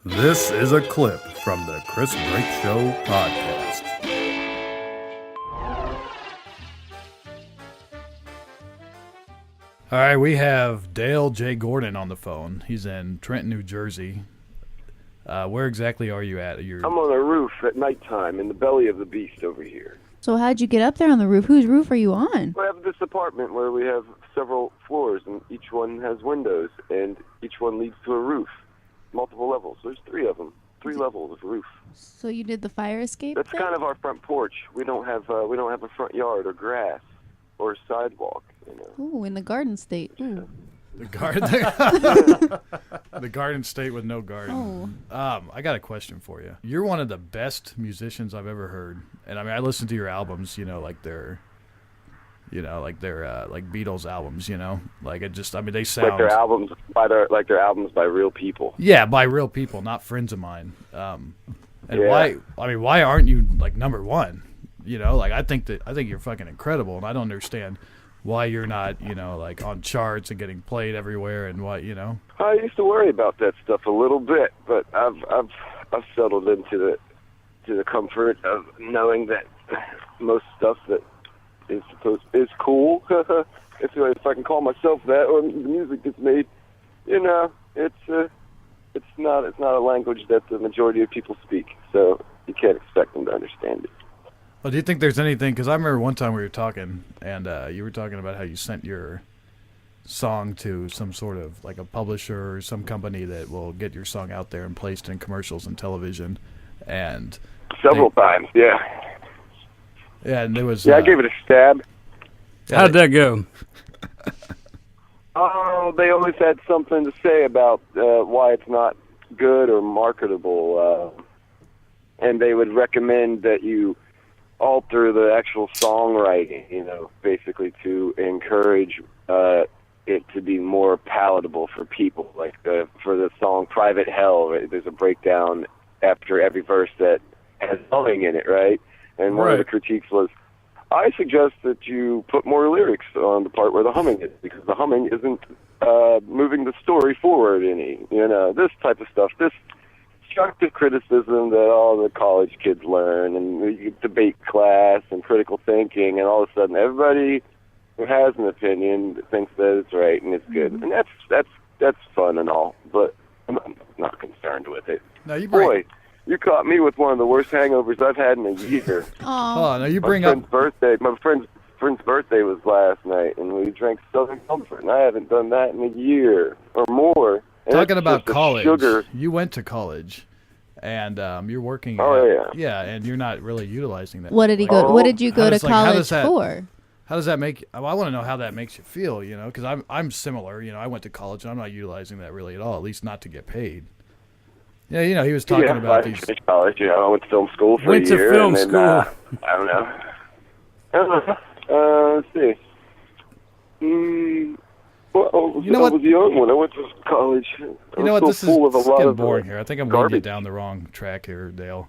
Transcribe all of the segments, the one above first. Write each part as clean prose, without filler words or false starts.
This is a clip from the Chris Brake Show podcast. All right, we have Dale J. Gordon on the phone. He's in Trenton, New Jersey. Where exactly are you at? I'm on a roof at nighttime in the belly of the beast over here. So how'd you get up there on the roof? Whose roof are you on? We have this apartment where we have several floors, and each one has windows, and each one leads to a roof, multiple levels. There's three of them, 3 levels of roof. So you did the fire escape That's thing? kind of our front porch. We don't have a front yard or grass or sidewalk. You know. Ooh, in the Garden State. Ooh. The garden, the Garden State with no garden. Oh. I got a question for you. You're one of the best musicians I've ever heard, and I mean, I listen to your albums. Like their Beatles albums. They sound Like their albums by real people. Yeah, by real people, not friends of mine. And Yeah. why aren't you like number one? I think you're fucking incredible, and I don't understand why you're not, on charts and getting played everywhere, and why. I used to worry about that stuff a little bit, but I've settled into the comfort of knowing that most stuff that is cool. if I can call myself that, or the music that's made, it's not a language that the majority of people speak, so you can't expect them to understand it. Well, do you think there's anything? Because I remember one time we were talking, and you were talking about how you sent your song to some sort of like a publisher or some company that will get your song out there and placed in commercials and television, and Several times, yeah. Yeah, and there was. I gave it a stab. How'd that go? Oh, they always had something to say about why it's not good or marketable, and they would recommend that you alter the actual songwriting, basically to encourage it to be more palatable for people. Like for the song "Private Hell," right? There's a breakdown after every verse that has humming in it, right? And one of the critiques was, I suggest that you put more lyrics on the part where the humming is, because the humming isn't moving the story forward any. This type of stuff, this constructive criticism that all the college kids learn, and debate class and critical thinking, and all of a sudden everybody who has an opinion thinks that it's right and it's good. And that's fun and all, but I'm not concerned with it. No, Boy, you caught me with one of the worst hangovers I've had in a year. Oh, no, you bring my up friend's birthday was last night, and we drank Southern Comfort, and I haven't done that in a year or more. And talking about college. Sugar. You went to college, and you're working. Yeah, and you're not really utilizing that. What did he go? Oh. What did you go to how college does that- for? How does that make? I want to know how that makes you feel. Because I'm similar. I went to college, and I'm not utilizing that really at all. At least not to get paid. Yeah, he was talking about I these. finished college. I went to film school for a Went to year. film and then, school. I don't know. Let's see. Well, I was young when I went to college. This is full of a lot getting of boring here. I think I'm leading you garbage. down the wrong track here, Dale.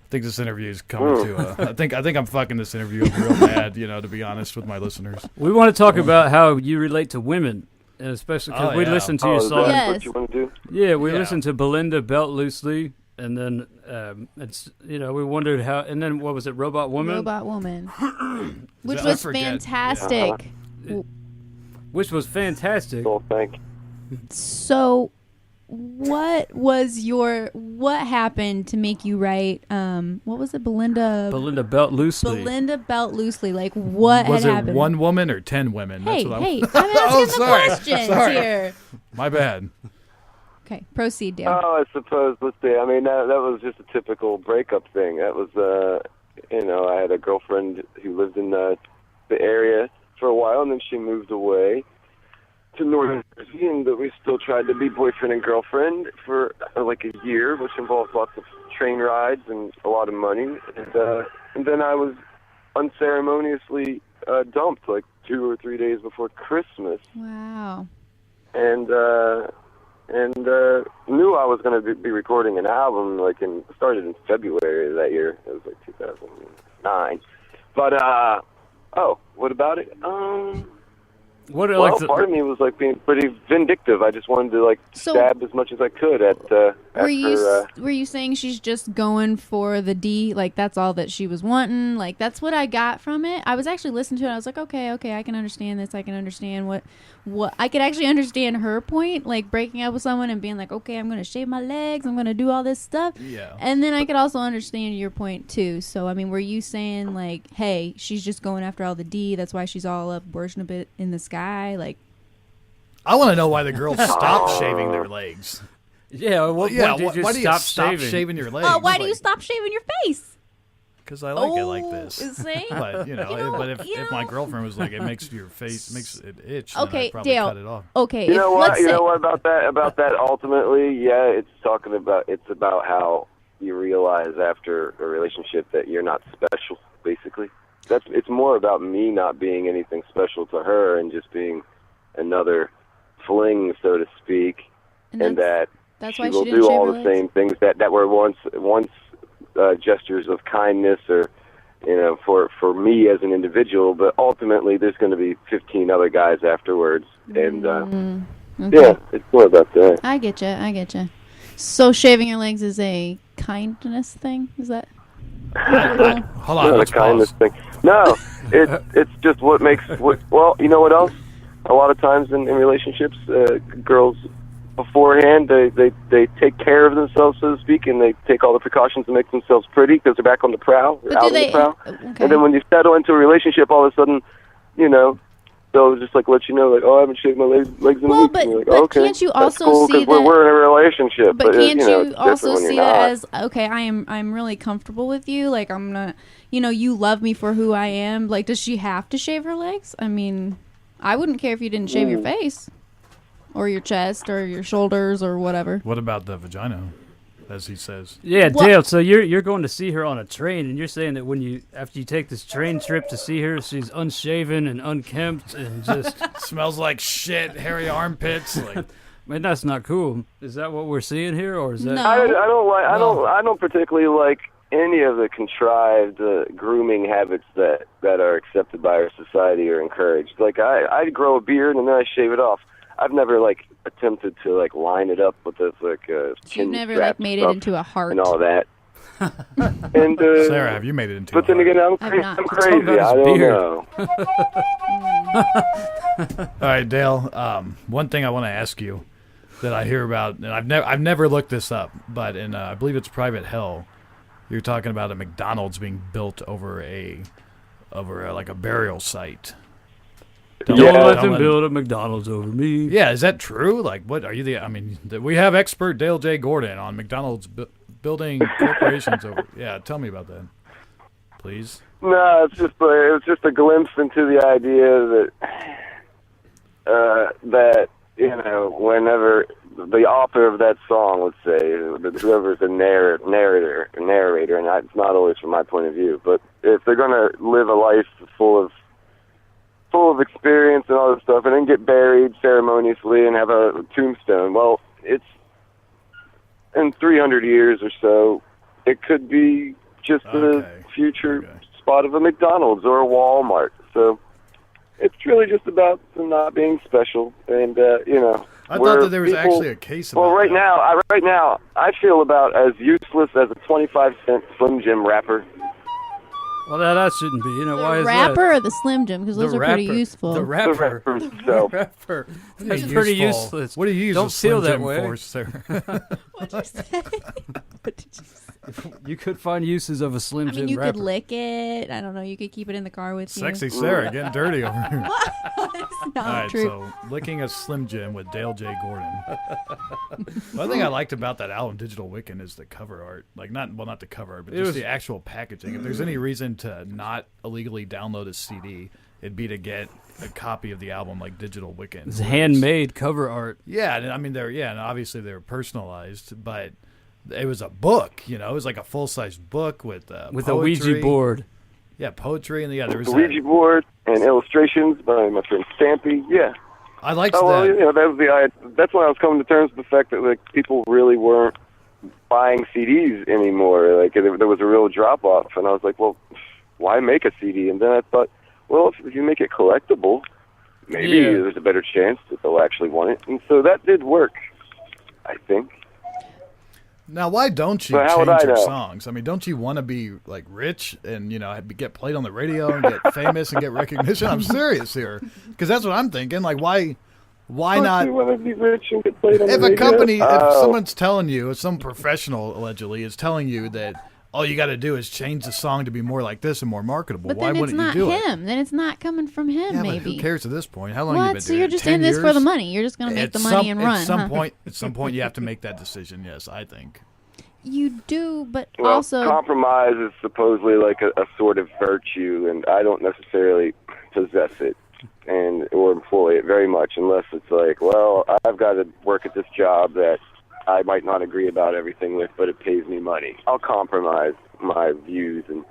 I think this interview is coming to. I think I'm fucking this interview up real bad. To be honest with my listeners. We want to talk about how you relate to women, and especially because we listen to your Is song. that Yes. what you want to do? Yeah, we Yeah. listened to Belinda Belt Loosely, and then we wondered how. And then what was it, Robot Woman? Robot Woman, which I was forget. fantastic. Which was fantastic. Well, thank you. So, what happened to make you write? What was it, Belinda Belt Loosely. Belinda Belt Loosely? Like, what Was had it happened? 1 woman or 10 women? Hey, That's what I'm asking Oh, the sorry. questions Sorry. here. My bad. Okay, proceed, Dale. Oh, I suppose. Let's see. I mean, that was just a typical breakup thing. That was, I had a girlfriend who lived in the area for a while, and then she moved away to Northern Jersey, and we still tried to be boyfriend and girlfriend for like a year, which involved lots of train rides and a lot of money. And then I was unceremoniously dumped like 2 or 3 days before Christmas. Wow. And knew I was going to be recording an album, started in February of that year. It was like 2009. But, what about it? What Well, part of me was like being pretty vindictive. I just wanted to like So- stab as much as I could at Were you her. were you saying she's just going for the D? Like that's all that she was wanting? Like that's what I got from it. I was actually listening to it. I was like, okay, I can understand this. I can understand what I could actually understand her point. Like breaking up with someone and being like, okay, I'm gonna shave my legs. I'm gonna do all this stuff. Yeah. And then I could also understand your point too. So I mean, were you saying like, hey, she's just going after all the D? That's why she's all up worshiping it in the sky. Like, I want to know why the girls stopped shaving their legs. Yeah, at what Yeah, point did why you do you stop stop shaving? shaving your legs? why do you stop shaving your face? Because I like it like this. See? But but if my girlfriend was like, it makes your face makes it itch, then Okay, I'd probably Dale. cut it off. Okay, You know what? let's You say, know what about that? About that, ultimately, yeah, it's about how you realize after a relationship that you're not special. Basically, it's more about me not being anything special to her and just being another fling, so to speak, and that that's she why will she didn't do shave all her the legs? same things that were once gestures of kindness or for me as an individual, but ultimately there's going to be 15 other guys afterwards, and Okay. yeah, it's more about that. I get you. So shaving your legs is a kindness thing? Is that? Hold on, Not a let's kindness pause. thing. No, it's just what makes well, you know what else? A lot of times in relationships, girls beforehand they take care of themselves, so to speak, and they take all the precautions to make themselves pretty because they're back on the prowl, But out do on they? the prowl. Okay. And then when you settle into a relationship, all of a sudden, they'll just like let you know, like, oh, I haven't shaved my legs in a Well, week. but- And you're like, but okay, can't you that's also cool, 'cause see that- we're in a relationship? But can't it's you different also when you're see not. that as okay? I'm really comfortable with you. Like I'm not. You love me for who I am. Like, does she have to shave her legs? I mean, I wouldn't care if you didn't shave your face, or your chest, or your shoulders, or whatever. What about the vagina, as he says? Yeah, What- Dale. So you're going to see her on a train, and you're saying that after you take this train trip to see her, she's unshaven and unkempt and just Smells like shit, hairy armpits. Like, man, that's not cool. Is that what we're seeing here, or is that? No. I don't particularly like any of the contrived grooming habits that are accepted by our society or encouraged. Like I grow a beard and then I shave it off. I've never like attempted to like line it up with this like You've chin never strap like made it stuff into a heart. and all that. And Sarah, have you made it into? but a then heart? again, I've not. I'm It's all crazy. about his I don't beard. know. All right, Dale. One thing I want to ask you that I hear about, and I've never looked this up, but in I believe it's Private Hell, you're talking about a McDonald's being built over like a burial site. Don't Yeah. let them build a McDonald's over me. Yeah, is that true? Like, what are you? I mean, we have expert Dale J. Gordon on McDonald's building corporations over. Yeah, tell me about that, please. No, it was just a glimpse into the idea that whenever the author of that song, let's say, whoever's the narrator, and it's not always from my point of view, but if they're going to live a life full of experience and all this stuff, and then get buried ceremoniously and have a tombstone, well, it's in 300 years or so, it could be just the future spot of a McDonald's or a Walmart. So it's really just about not being special, and I thought that there was actually a case about Well, right that. now, I feel about as useless as a 25-cent Slim Jim wrapper. Well, that shouldn't be. Why The is rapper or the Slim Jim? Because that? those are pretty useful. The The rapper. wrapper itself. Rapper. That's Useful. pretty useless. What do you use? Don't a Slim feel that Jim way. for, Sarah? What'd you say? What did you say? You could find uses of a Slim I Jim mean, you rapper. could lick it. I don't know. You could keep it in the car with you. Sexy Sarah getting dirty over here. It's not All right, true. so licking a Slim Jim with Dale J. Gordon. One thing I liked about that album, Digital Wiccan, is the cover art. Like, not the cover art, but just the actual packaging. If there's any reason to not illegally download a CD, it'd be to get a copy of the album like Digital Wiccan. It's handmade cover art. Yeah, and I mean, and obviously they're personalized, but it was a book, It was like a full-size book with With a Ouija board. Yeah, poetry, and there was The Ouija board and illustrations by my friend Stampy. Yeah. I liked Oh, well, that. that was that's when I was coming to terms with the fact that like people really weren't buying CDs anymore. Like there was a real drop off, and I was like, well, why make a CD? And then I thought, well, if you make it collectible, maybe there's a better chance that they'll actually want it. And so that did work, I think. Now, why don't you But how change would I your know? songs? I mean, don't you want to be like rich and get played on the radio and get famous and get recognition? I'm serious here, because that's what I'm thinking. Like, why not? You want to be rich and get played on If the a radio? company, if Oh. someone's telling you, if some professional allegedly is telling you that all you got to do is change the song to be more like this and more marketable, But why then it's wouldn't not you do it? him. Then it's not coming from him. Yeah, maybe. but who cares at this point? How long have you been What? So doing you're it? just 10 in this for years? the money. You're just gonna make the money and run. At some huh? point, you have to make that decision. Yes, I think. You do, but Well, also compromise is supposedly like a sort of virtue, and I don't necessarily possess it or employ it very much, unless it's like, well, I've got to work at this job that I might not agree about everything with, but it pays me money. I'll compromise my views and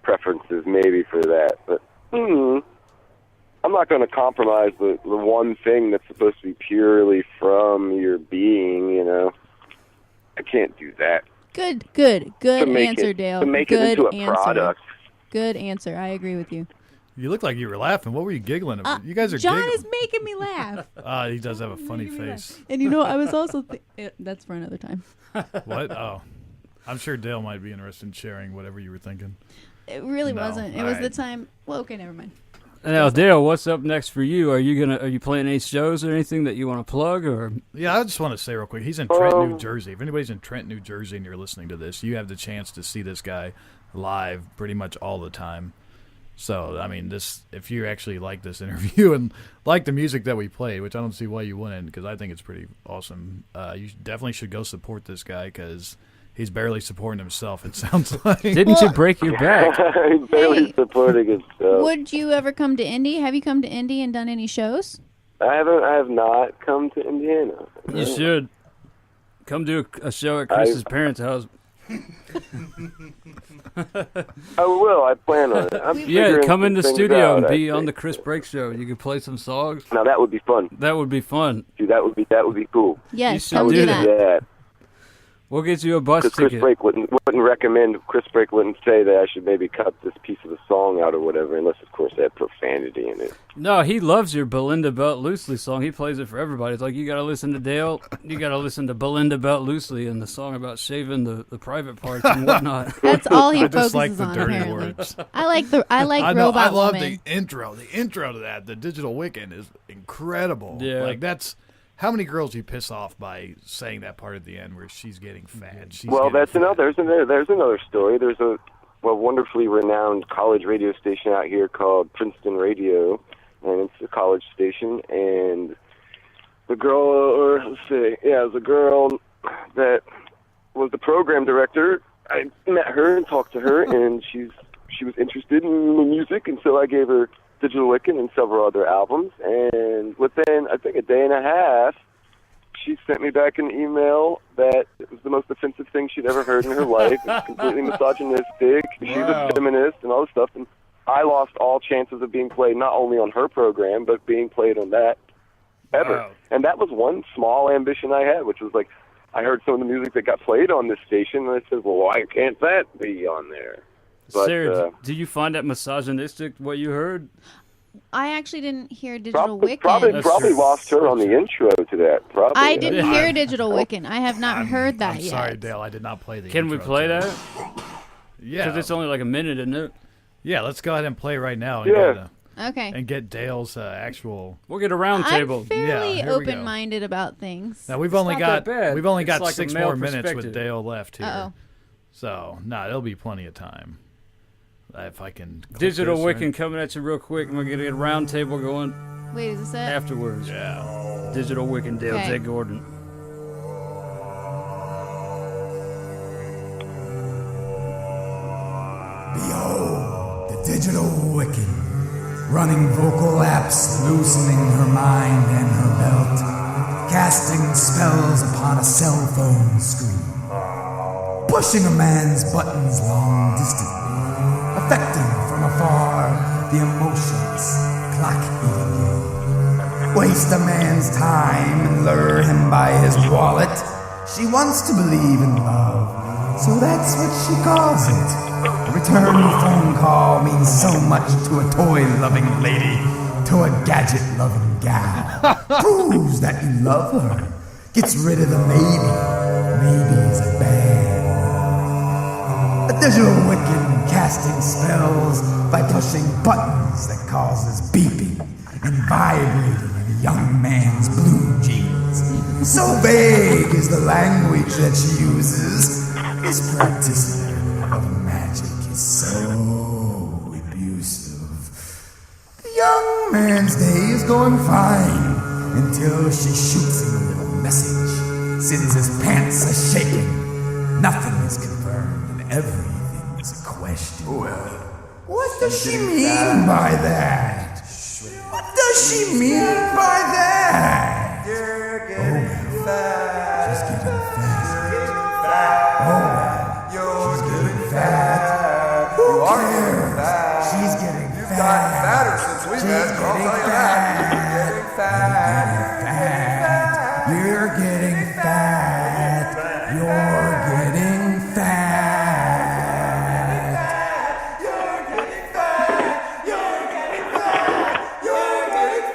preferences maybe for that, but I'm not going to compromise the one thing that's supposed to be purely from your being, I can't do that. good To make answer, Dale. To make good it into a answer. product. Good answer. I agree with you. You look like you were laughing. What were you giggling about? You guys are John giggling. is making me laugh. He does have a funny face. And I was also that's for another time. What? Oh. I'm sure Dale might be interested in sharing whatever you were thinking. It really No. wasn't. It All was right. the time. Well, okay, never mind. Now, Dale, what's up next for you? Are you playing any shows or anything that you want to plug? Or Yeah, I just want to say real quick, he's in Trent, New Jersey. If anybody's in Trent, New Jersey, and you're listening to this, you have the chance to see this guy live pretty much all the time. So, I mean, if you actually like this interview and like the music that we played, which I don't see why you wouldn't, because I think it's pretty awesome, you definitely should go support this guy, because he's barely supporting himself, it sounds like. didn't you break your back? He's barely Hey. supporting himself. Would you ever come to Indy? Have you come to Indy and done any shows? I have not come to Indiana. You should come do a show at Chris's parents' house. I will. I plan on it. I'm Yeah, figuring come in some the things studio out, and be I on the think. Chris Break show. You could play some songs. Now that would be fun. That would be fun. Dude, that would be cool. Yes, should come do do that. that. Yeah. We'll get you a bus Because Chris ticket. Break wouldn't recommend. Chris Break wouldn't say that I should maybe cut this piece of the song out or whatever, unless of course they had profanity in it. No, he loves your Belinda Belt Loosely song. He plays it for everybody. It's like, you got to listen to Dale. You got to listen to Belinda Belt Loosely and the song about shaving the private parts and whatnot. That's all he I just focuses like the on. dirty Apparently, words. I like I know. Robot I love Woman. the intro. The intro to that, the Digital Wiccan, is incredible. Yeah. Like, that's how many girls do you piss off by saying that part at the end where she's getting fat. Well, that's there's another story. There's a wonderfully renowned college radio station out here called Princeton Radio, and it's a college station. And the girl, or let's see, yeah, it was a girl that was the program director. I met her and talked to her, and she was interested in the music, and so I gave her Digital Wiccan and several other albums. And within, I think, a day and a half, she sent me back an email that it was the most offensive thing she'd ever heard in her life. It was completely misogynistic. She's Wow. a feminist and all this stuff. And I lost all chances of being played not only on her program, but being played on that ever. Wow. And that was one small ambition I had, which was like, I heard some of the music that got played on this station, and I said, well, why can't that be on there? But, Sarah, do you find that misogynistic, what you heard? I actually didn't hear Digital Probably Wiccan. probably lost her on the intro to that. Probably. I didn't Yeah. hear Digital Wiccan. I have not heard that I'm yet. sorry, Dale. I did not play the Can we intro play to that? it. Yeah. Because it's only like a minute, isn't it? Yeah, let's go ahead and play right now and, Yeah. Okay. get Dale's actual. We'll get a round table. I'm fairly Yeah, here we go. open-minded about things. Now we've only not that got bad. we've only It's got like a 6 male more minutes with perspective. Dale left here. Uh-oh. So, it'll be plenty of time. If I can. click Digital this, Wiccan right? coming at you real quick, and we're going to get a round table going Wait, is this it? afterwards. Yeah. Digital Wiccan, Dale Okay. J. Gordon. Behold, the digital Wiccan, running vocal apps, loosening her mind and her belt, casting spells upon a cell phone screen, pushing a man's buttons long distantly, affecting from afar the emotions, clock-eating game. Waste a man's time and lure him by his wallet. She wants to believe in love, so that's what she calls it. A return phone call means so much to a toy-loving lady. to a gadget-loving gal. Proves that you love her. Gets rid of the maybe. Maybe's a bad. A digital Wiccan casting spells by pushing buttons that causes beeping and vibrating in a young man's blue jeans. So vague is the language that she uses. This practitioner of magic is so abusive. The young man's day is going fine until she shoots him a little message. Sends his pants a-shaking. Nothing is confirmed and everything is a question. What does she mean by that? What does she mean by that? You're getting fat. She's getting fat. She's getting fat. Who cares? She's getting fat. You've gotten fatter since we met. I'll tell you that. You're getting fat. You're getting fat. You're getting fat. You're getting fat. You're getting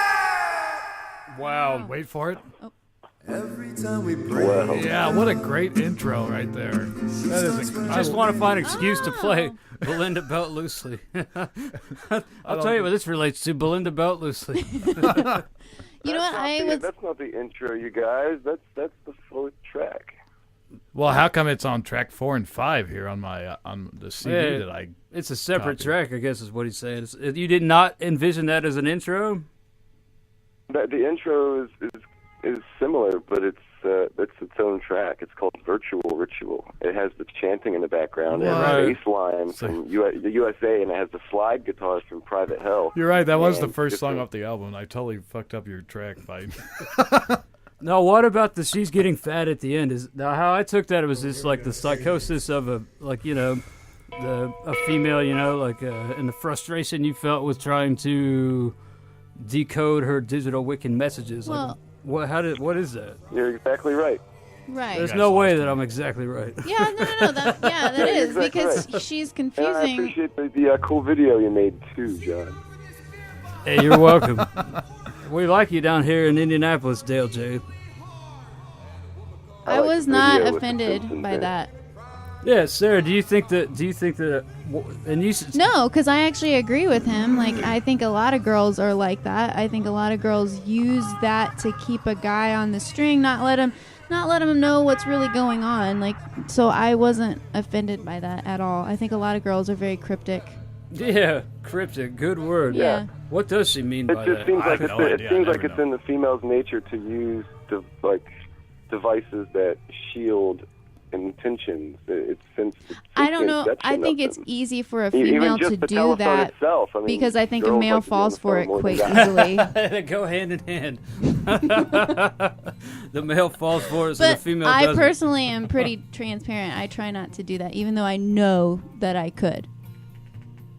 fat. Wow, wait for it. Every time we break. Well, Yeah, what a great intro right there. That is I just want to find an excuse to play Belinda Belt Loosely. I'll tell you what this relates to, Belinda Belt Loosely. You know what? That's not the intro, you guys. That's the fourth track. Well, how come it's on track 4 and 5 here on my on the CD Yeah, that I? It's a separate Copy. track, I guess is what he's saying. You did not envision that as an intro? The intro is similar, but it's its own track. It's called Virtual Ritual. It has the chanting in the background and Right. the bass line from the USA, and it has the slide guitars from Private Hell. You're right. That was the And first song different- off the album. I totally fucked up your track by. No, what about the she's getting fat at the end? Is now how I took that, it was just like the psychosis of a female, and the frustration you felt with trying to decode her digital Wiccan messages. Well- what is that? You're exactly right. Right. There's guys no way lost that me. I'm exactly right. Yeah, no. That you're is exactly because right. she's And I confusing. appreciate the cool video you made too, John. Hey, you're welcome. We like you down here in Indianapolis, Dale J. I like was the not video with the offended Simpsons by in it. that. Yeah, Sarah, do you think that, and you No, because I actually agree with him. Like, I think a lot of girls are like that. I think a lot of girls use that to keep a guy on the string, not let him know what's really going on. Like, so I wasn't offended by that at all. I think a lot of girls are very cryptic. Yeah, cryptic, good word. Yeah. What does she mean It by just that? seems I like have it's no it idea. seems I like never it's know. in the female's nature to use devices that shield intentions. It's I don't know. I inception think of it's them. easy for a Even female just to the do telephone that itself. I mean, because I think a girls male like to be on falls the for phone it more than quite guys. easily. They go hand in hand. The male falls for it, so But the female I doesn't. personally am pretty transparent. I try not to do that, even though I know that I could.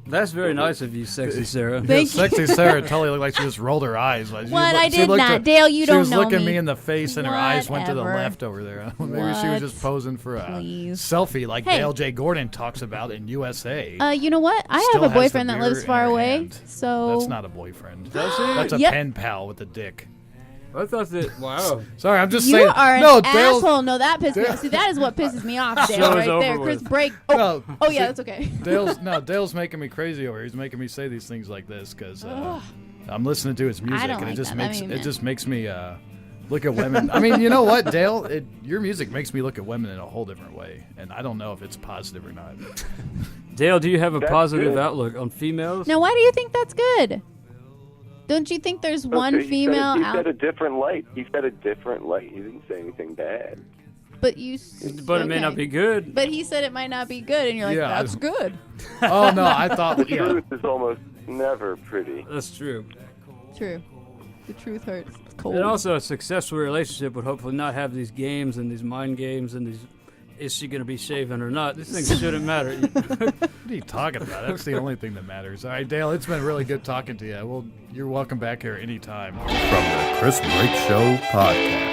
That's very nice of you, sexy Sarah. Thank you. Sexy Sarah totally looked like she just rolled her eyes. Like she What? looked- I she did looked not. at- Dale, you she don't was know looking me. me in the face, and her eyes went to the Whatever. left over there. Maybe she was just What? posing for a Please. selfie, like Hey. Dale J. Gordon talks about in USA. You know what? I Still have a has the boyfriend that beer lives in far her away, hand. so That's not a boyfriend. Does she? That's a Yep. pen pal with a dick. I thought that. Wow. Sorry, I'm just you saying. are an no, Dale's, asshole. No, that pisses me Dale- off. See, that is what pisses me off, Dale, Show's right over there. Chris, with. break. Oh, No, oh yeah, see, that's okay. Dale's making me crazy over here. He's making me say these things like this because I'm listening to his music, don't and like it just that. makes That made me it just makes me look at women. I mean, you know what, Dale? Your music makes me look at women in a whole different way, and I don't know if it's positive or not. Dale, do you have a That's positive good. outlook on females? Now, why do you think that's good? Don't you think there's one Okay, female He out? said a different light. He said a different light. He didn't say anything bad. But you. But it may okay. not be good. But he said it might not be good, and you're like, Yeah, I that's don't- good. Oh no, I thought The yeah. truth is almost never pretty. That's true. True. The truth hurts. It's cold. And also, a successful relationship would hopefully not have these games and these mind games and these. Is she going to be shaven or not? These things shouldn't matter. What are you talking about? That's the only thing that matters. All right, Dale, it's been really good talking to you. Well, you're welcome back here anytime. From the Chris Brake Show podcast.